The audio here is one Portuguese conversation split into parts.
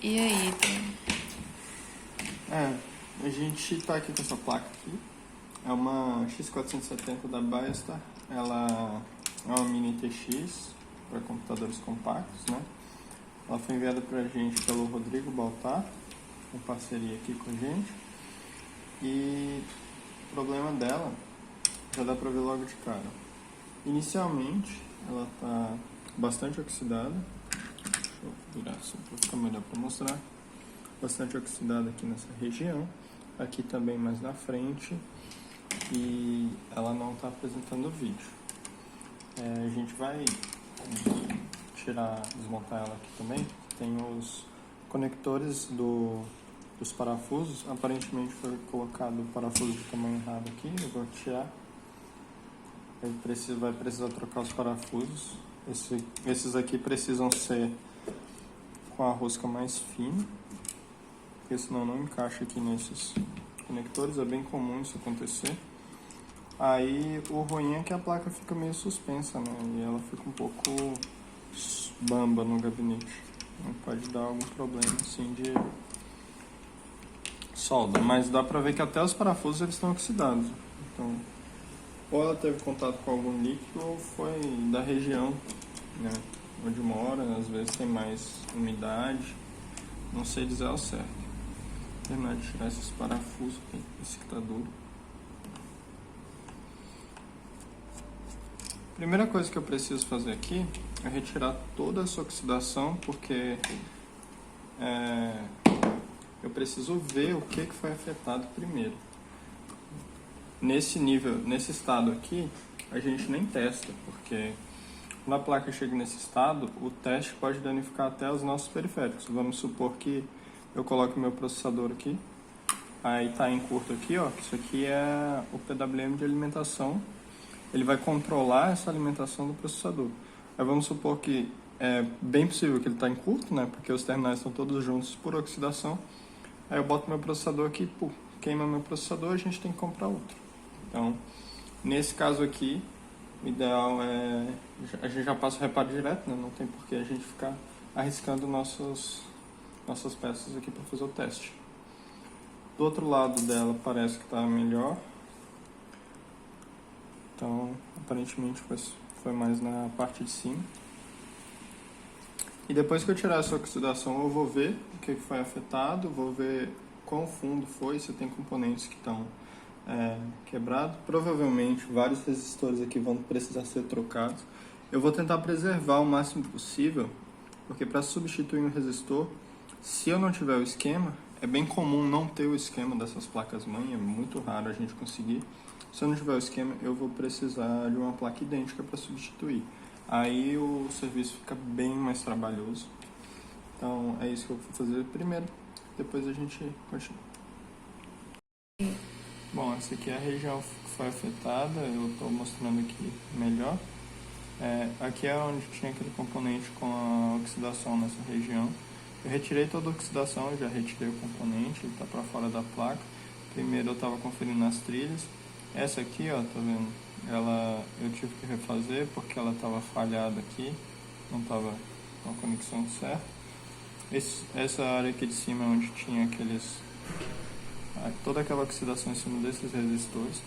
E aí, A gente tá aqui com essa placa aqui. É uma X470 da Baestar. Ela é uma mini TX para computadores compactos, né? Ela foi enviada pra gente pelo Rodrigo Baltar, em parceria aqui com a gente. E o problema dela já dá pra ver logo de cara. Inicialmente, ela tá bastante oxidada. Deixa eu virar assim para ficar melhor para mostrar. Bastante oxidada aqui nessa região, aqui também mais na frente, e ela não está apresentando vídeo. A gente vai desmontar ela aqui também. Tem os conectores dos parafusos. Aparentemente foi colocado o parafuso de tamanho errado aqui. Eu vou tirar. Vai precisar trocar os parafusos. Esses aqui precisam ser com a rosca mais fina, porque senão não encaixa aqui nesses conectores. É bem comum isso acontecer. Aí o ruim é que a placa fica meio suspensa, né? E ela fica um pouco bamba no gabinete. Pode dar algum problema assim de solda, mas dá pra ver que até os parafusos eles estão oxidados. Então, ou ela teve contato com algum líquido ou foi da região, né, onde mora. Às vezes tem mais umidade, não sei dizer ao certo. Vou terminar de tirar esses parafusos aqui, esse que tá duro. Primeira coisa que eu preciso fazer aqui é retirar toda essa oxidação, porque eu preciso ver o que foi afetado primeiro. Nesse nível, nesse estado aqui, a gente nem testa, porque quando a placa chega nesse estado, o teste pode danificar até os nossos periféricos. Vamos supor que eu coloque o meu processador aqui, aí tá em curto aqui, ó, isso aqui é o PWM de alimentação. Ele vai controlar essa alimentação do processador. Aí vamos supor que é bem possível que ele está em curto, né? Porque os terminais estão todos juntos por oxidação. Aí eu boto meu processador aqui, queima meu processador, a gente tem que comprar outro. Então, nesse caso aqui, o ideal é a gente já passa o reparo direto, né? Não tem por que a gente ficar arriscando nossas peças aqui para fazer o teste. Do outro lado dela parece que está melhor. Então, aparentemente foi mais na parte de cima. E depois que eu tirar essa oxidação, eu vou ver o que foi afetado, vou ver quão fundo foi, se tem componentes que estão quebrados. Provavelmente vários resistores aqui vão precisar ser trocados. Eu vou tentar preservar o máximo possível, porque para substituir um resistor, se eu não tiver o esquema, é bem comum não ter o esquema dessas placas-mãe, é muito raro a gente conseguir. Se eu não tiver o esquema, eu vou precisar de uma placa idêntica para substituir. Aí o serviço fica bem mais trabalhoso. Então é isso que eu vou fazer primeiro, depois a gente continua. Bom, essa aqui é a região que foi afetada, eu estou mostrando aqui melhor. Aqui é onde tinha aquele componente com a oxidação nessa região. Eu retirei toda a oxidação, eu já retirei o componente, ele está para fora da placa. Primeiro eu estava conferindo as trilhas. Essa aqui, ó, tá vendo? Eu tive que refazer porque ela estava falhada aqui, não estava com a conexão certa. Essa área aqui de cima é onde tinha toda aquela oxidação em cima desses resistores.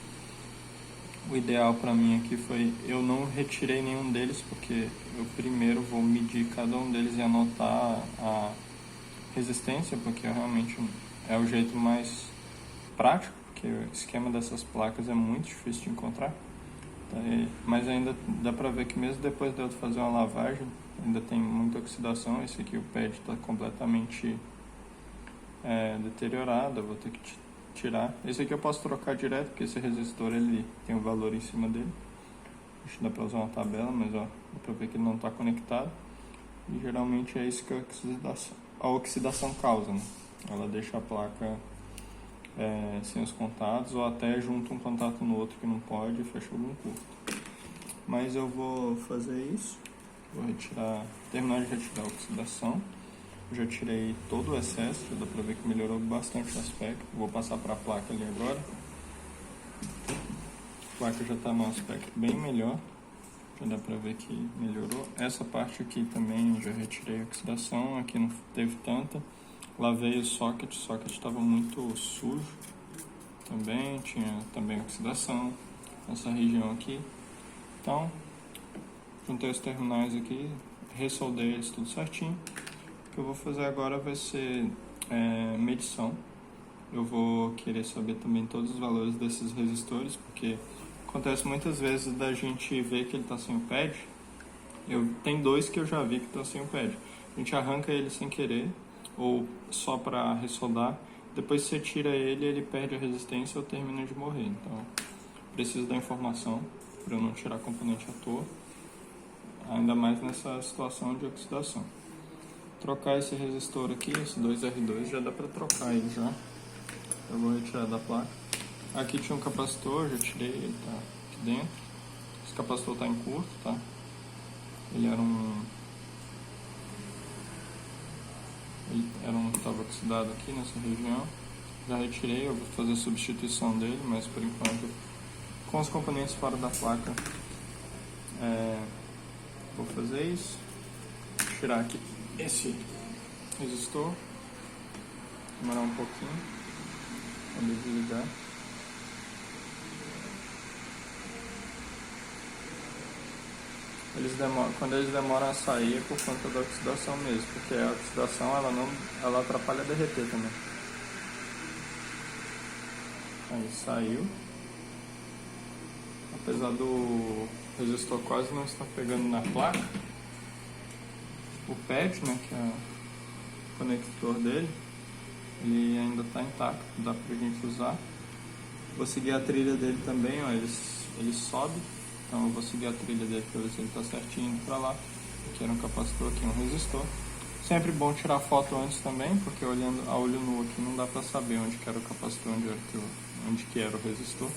O ideal para mim aqui foi, eu não retirei nenhum deles, porque eu primeiro vou medir cada um deles e anotar a resistência, porque realmente é o jeito mais prático, porque o esquema dessas placas é muito difícil de encontrar. Mas ainda dá pra ver que mesmo depois de eu fazer uma lavagem, ainda tem muita oxidação. Esse aqui, o pad, está completamente deteriorado, eu vou ter que tirar. Esse aqui eu posso trocar direto, porque esse resistor ele tem um valor em cima dele. Acho que dá pra usar uma tabela, mas ó, dá pra ver que ele não está conectado. E geralmente é isso que a oxidação causa, né? Ela deixa a placa sem os contatos, ou até junta um contato no outro que não pode e fecha algum curto. Mas eu vou fazer isso, vou terminar de retirar a oxidação. Eu já tirei todo o excesso, já dá pra ver que melhorou bastante o aspecto. Vou passar para a placa ali agora. A placa já está num aspecto bem melhor, já dá pra ver que melhorou. Essa parte aqui também já retirei a oxidação, aqui não teve tanta. Lavei o socket estava muito sujo também, tinha também oxidação nessa região aqui. Então, juntei os terminais aqui, ressoldei eles tudo certinho. O que eu vou fazer agora vai ser medição. Eu vou querer saber também todos os valores desses resistores, porque acontece muitas vezes da gente ver que ele está sem o pad. Tem dois que eu já vi que estão sem o pad. A gente arranca ele sem querer, ou só para ressoldar. Depois você tira ele, ele perde a resistência ou termina de morrer. Então, preciso da informação para eu não tirar componente à toa, ainda mais nessa situação de oxidação. Trocar esse resistor aqui, esse 2R2, já dá para trocar ele já. Eu vou retirar da placa. Aqui tinha um capacitor, já tirei, ele tá aqui dentro. Esse capacitor tá em curto, tá? Ele era um que estava oxidado aqui nessa região. Já retirei, eu vou fazer a substituição dele, mas por enquanto, com os componentes fora da placa, vou fazer isso. Vou tirar aqui esse resistor, demorar um pouquinho quando eu desligar. Quando eles demoram a sair é por conta da oxidação mesmo, porque a oxidação ela atrapalha a derreter também. Aí saiu. Apesar do resistor quase não estar pegando na placa, o pad, né, que é o conector dele, ele ainda está intacto, dá pra gente usar. Vou seguir a trilha dele também, ó, ele sobe, então eu vou seguir a trilha dele para ver se ele está certinho indo para lá. Aqui era um capacitor, aqui um resistor. Sempre bom tirar foto antes também, porque olhando a olho nu aqui não dá para saber onde que era o capacitor, onde que era o resistor.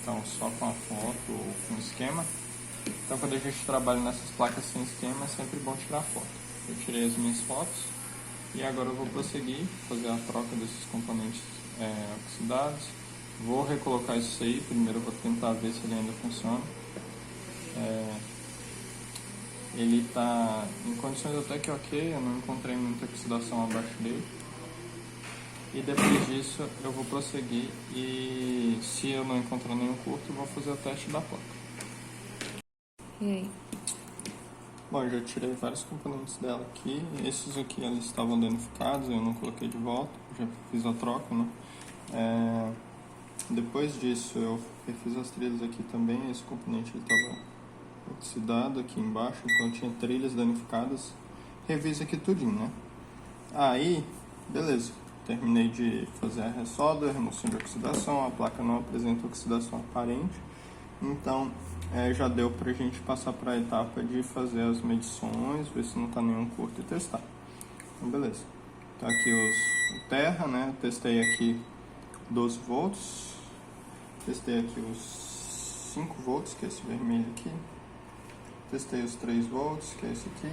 Então só com a foto ou com o esquema. Então quando a gente trabalha nessas placas sem esquema é sempre bom tirar foto. Eu tirei as minhas fotos e agora eu vou prosseguir, fazer a troca desses componentes oxidados. Vou recolocar isso aí, primeiro eu vou tentar ver se ele ainda funciona. Ele está em condições até que ok, eu não encontrei muita oxidação abaixo dele. E depois disso eu vou prosseguir e se eu não encontrar nenhum curto, eu vou fazer o teste da placa. E aí? Bom, eu já tirei vários componentes dela aqui. Esses aqui eles estavam danificados, eu não coloquei de volta, já fiz a troca, né? Depois disso eu refiz as trilhas aqui também. Esse componente estava oxidado aqui embaixo, então tinha trilhas danificadas. Reviso aqui tudinho, né? Aí, beleza. Terminei de fazer a ressolda, a remoção de oxidação. A placa não apresenta oxidação aparente. Então, já deu pra gente passar para a etapa de fazer as medições, ver se não tá nenhum curto e testar. Então, beleza. Tá aqui o terra, né? Testei aqui 12 volts. Testei aqui os 5 volts, que é esse vermelho aqui. Testei os 3 volts, que é esse aqui.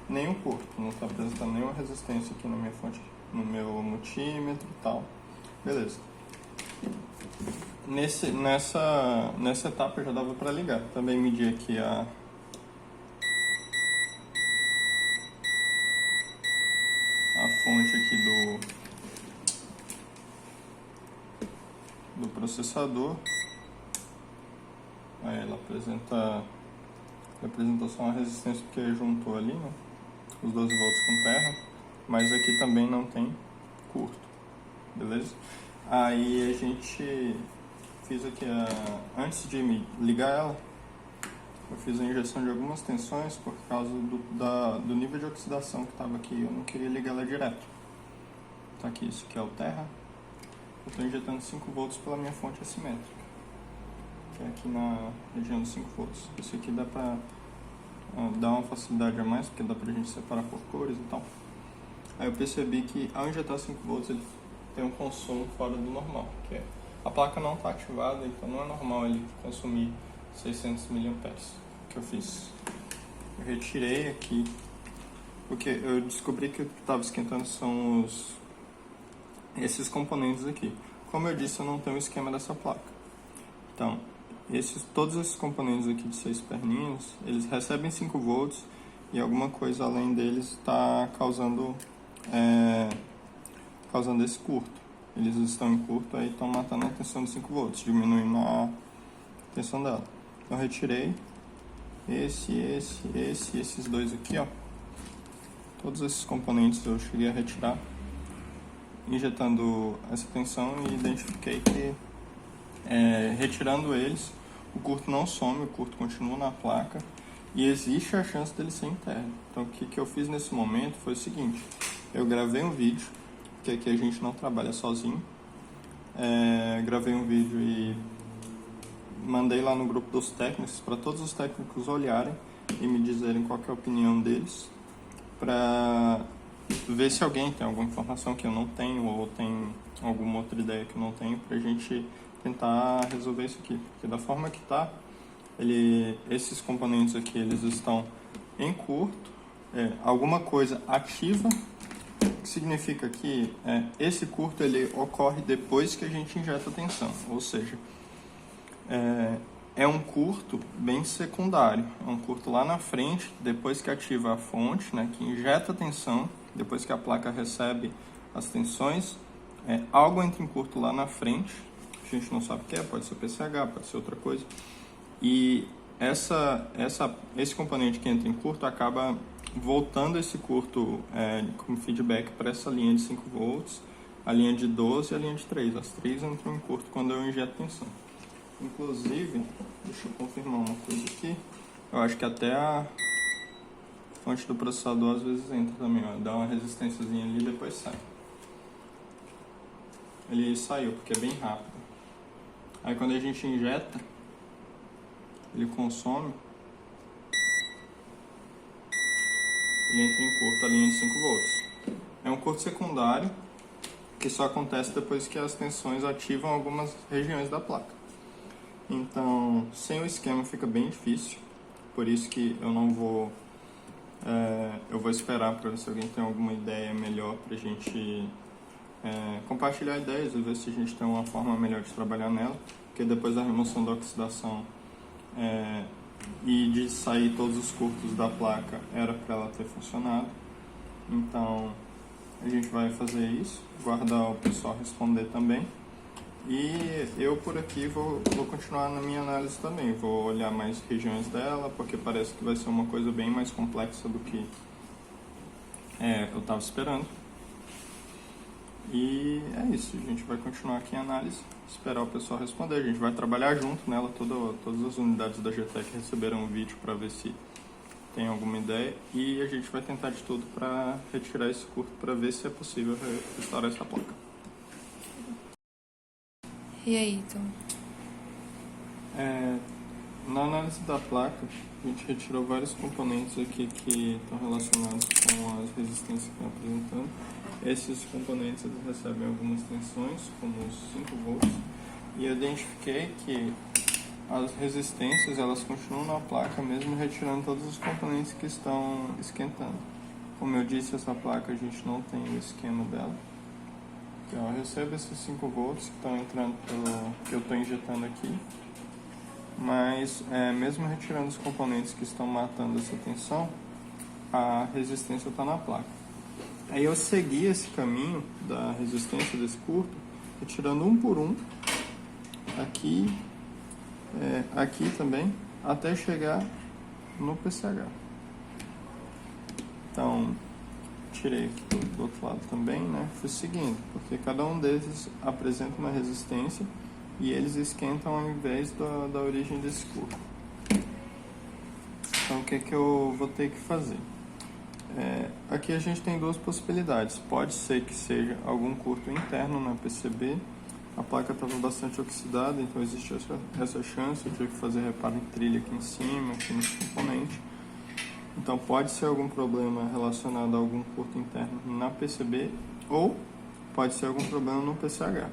Nenhum curto, não está apresentando nenhuma resistência aqui na minha fonte, no meu multímetro e tal. Beleza. Nessa etapa já dava para ligar. Também medi aqui a fonte aqui do processador. Aí ela apresentou só uma resistência porque juntou ali, né? Os 12 volts com terra, mas aqui também não tem curto, beleza? Aí a gente fiz aqui, antes de ligar ela, eu fiz a injeção de algumas tensões por causa do nível de oxidação que estava aqui, eu não queria ligar ela direto. Tá aqui, isso aqui é o terra, eu estou injetando 5 volts pela minha fonte assimétrica, que é aqui na região dos 5 volts. Isso aqui dá pra dar uma facilidade a mais, porque dá pra gente separar por cores e tal. Aí eu percebi que ao injetar 5 volts ele tem um consumo fora do normal, que é a placa não está ativada, então não é normal ele consumir 600 mA. O que eu fiz? Eu retirei aqui, porque eu descobri que o que estava esquentando são esses componentes aqui. Como eu disse, eu não tenho o esquema dessa placa. Então, todos esses componentes aqui de 6 perninhas, eles recebem 5 volts e alguma coisa além deles está causando causando esse curto. Eles estão em curto, aí estão matando a tensão de 5 volts, diminuindo a tensão dela. Então, eu retirei esses dois aqui, ó. Todos esses componentes eu cheguei a retirar, injetando essa tensão, e identifiquei que retirando eles, o curto não some, o curto continua na placa e existe a chance dele ser interno. Então, o que eu fiz nesse momento foi o seguinte: eu gravei um vídeo, porque aqui a gente não trabalha sozinho. Gravei um vídeo e mandei lá no grupo dos técnicos, para todos os técnicos olharem e me dizerem qual que é a opinião deles, para ver se alguém tem alguma informação que eu não tenho ou tem alguma outra ideia que eu não tenho, para a gente tentar resolver isso aqui. Porque da forma que está, esses componentes aqui, eles estão em curto, alguma coisa ativa, que significa que esse curto ele ocorre depois que a gente injeta a tensão, ou seja, é um curto bem secundário, é um curto lá na frente, depois que ativa a fonte, né, que injeta a tensão, depois que a placa recebe as tensões, algo entra em curto lá na frente, a gente não sabe o que é, pode ser PCH, pode ser outra coisa, e esse componente que entra em curto acaba voltando esse curto como feedback para essa linha de 5 volts, a linha de 12 e a linha de 3. As três entram em curto quando eu injeto tensão. Inclusive, deixa eu confirmar uma coisa aqui, eu acho que até a fonte do processador às vezes entra também, ó, dá uma resistênciazinha ali e depois sai. Ele saiu porque é bem rápido. Aí quando a gente injeta, ele consome, ele entra em curto a linha de 5 volts. É um curto secundário que só acontece depois que as tensões ativam algumas regiões da placa. Então, sem o esquema fica bem difícil, por isso que eu não vou... eu vou esperar para ver se alguém tem alguma ideia melhor para a gente compartilhar ideias e ver se a gente tem uma forma melhor de trabalhar nela, porque depois da remoção da oxidação e de sair todos os curtos da placa, era para ela ter funcionado. Então, a gente vai fazer isso, guardar o pessoal responder também. E eu por aqui vou continuar na minha análise também, vou olhar mais regiões dela, porque parece que vai ser uma coisa bem mais complexa do que eu estava esperando. E é isso, a gente vai continuar aqui em análise, esperar o pessoal responder, a gente vai trabalhar junto nela, todas as unidades da GTEC receberam um vídeo para ver se tem alguma ideia, e a gente vai tentar de tudo para retirar esse curto, para ver se é possível restaurar essa placa. E aí, Tom? Na análise da placa, a gente retirou vários componentes aqui que estão relacionados com as resistências que estão apresentando. Esses componentes eles recebem algumas tensões, como os 5 volts, e eu identifiquei que as resistências elas continuam na placa, mesmo retirando todos os componentes que estão esquentando. Como eu disse, essa placa a gente não tem o esquema dela. Então, eu recebo esses 5 volts que estão entrando que eu estou injetando aqui, mas mesmo retirando os componentes que estão matando essa tensão, a resistência está na placa. Aí eu segui esse caminho da resistência desse curto, retirando um por um, aqui, aqui também, até chegar no PCH. Então, tirei aqui do outro lado também, né? Fui seguindo, porque cada um desses apresenta uma resistência e eles esquentam ao invés da origem desse curto. Então, o que eu vou ter que fazer? Aqui a gente tem duas possibilidades. Pode ser que seja algum curto interno na PCB. A placa estava bastante oxidada, então existe essa chance. Eu tive que fazer reparo em trilha aqui em cima, aqui nesse componente. Então pode ser algum problema relacionado a algum curto interno na PCB ou pode ser algum problema no PCH.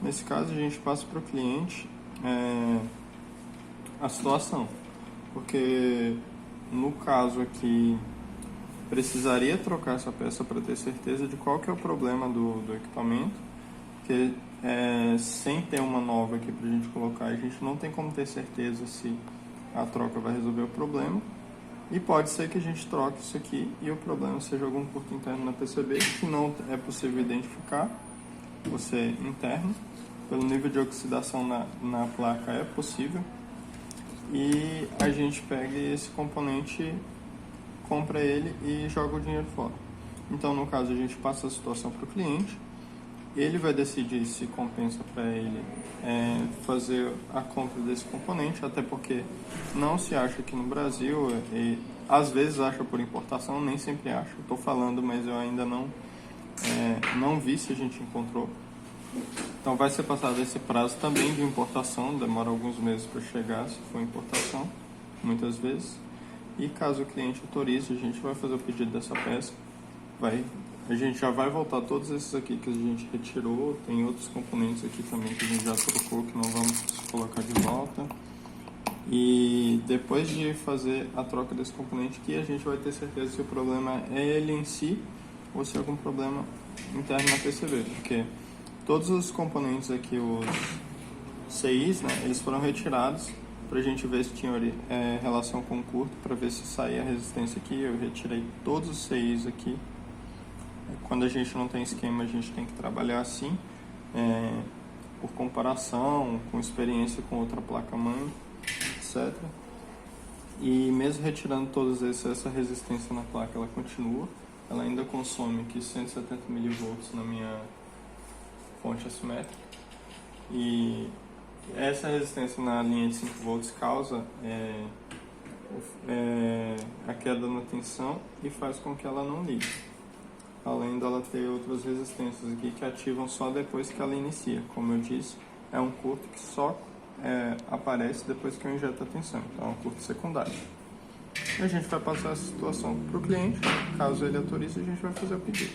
Nesse caso a gente passa para o cliente a situação, porque no caso aqui precisaria trocar essa peça para ter certeza de qual que é o problema do equipamento, porque sem ter uma nova aqui para a gente colocar, a gente não tem como ter certeza se a troca vai resolver o problema. E pode ser que a gente troque isso aqui e o problema seja algum curto interno na PCB, que não é possível identificar por ser interno. Pelo nível de oxidação na placa é possível. E a gente pega esse componente, compra ele e joga o dinheiro fora. Então, no caso, a gente passa a situação para o cliente, ele vai decidir se compensa para ele fazer a compra desse componente, até porque não se acha aqui no Brasil, e às vezes acha por importação, nem sempre acha. Estou falando, mas eu ainda não vi se a gente encontrou. Então vai ser passado esse prazo também de importação, demora alguns meses para chegar, se for importação, muitas vezes. E caso o cliente autorize, a gente vai fazer o pedido dessa peça. A gente já vai voltar todos esses aqui que a gente retirou, tem outros componentes aqui também que a gente já trocou, que não vamos colocar de volta. E depois de fazer a troca desse componente aqui, a gente vai ter certeza se o problema é ele em si ou se é algum problema interno na PCB, porque todos os componentes aqui, os CIs, né, eles foram retirados para a gente ver se tinha relação com o curto, para ver se saía a resistência aqui. Eu retirei todos os CIs aqui. Quando a gente não tem esquema, a gente tem que trabalhar assim, por comparação, com experiência com outra placa-mãe, etc. E mesmo retirando todos esses, essa resistência na placa, ela continua. Ela ainda consome aqui 170 mV na minha fonte assimétrica. E essa resistência na linha de 5 volts causa a queda na tensão e faz com que ela não ligue. Além dela ter outras resistências aqui que ativam só depois que ela inicia. Como eu disse, é um curto que só aparece depois que eu injeto a tensão. Então é um curto secundário. E a gente vai passar essa situação para o cliente. Caso ele autorize, a gente vai fazer o pedido.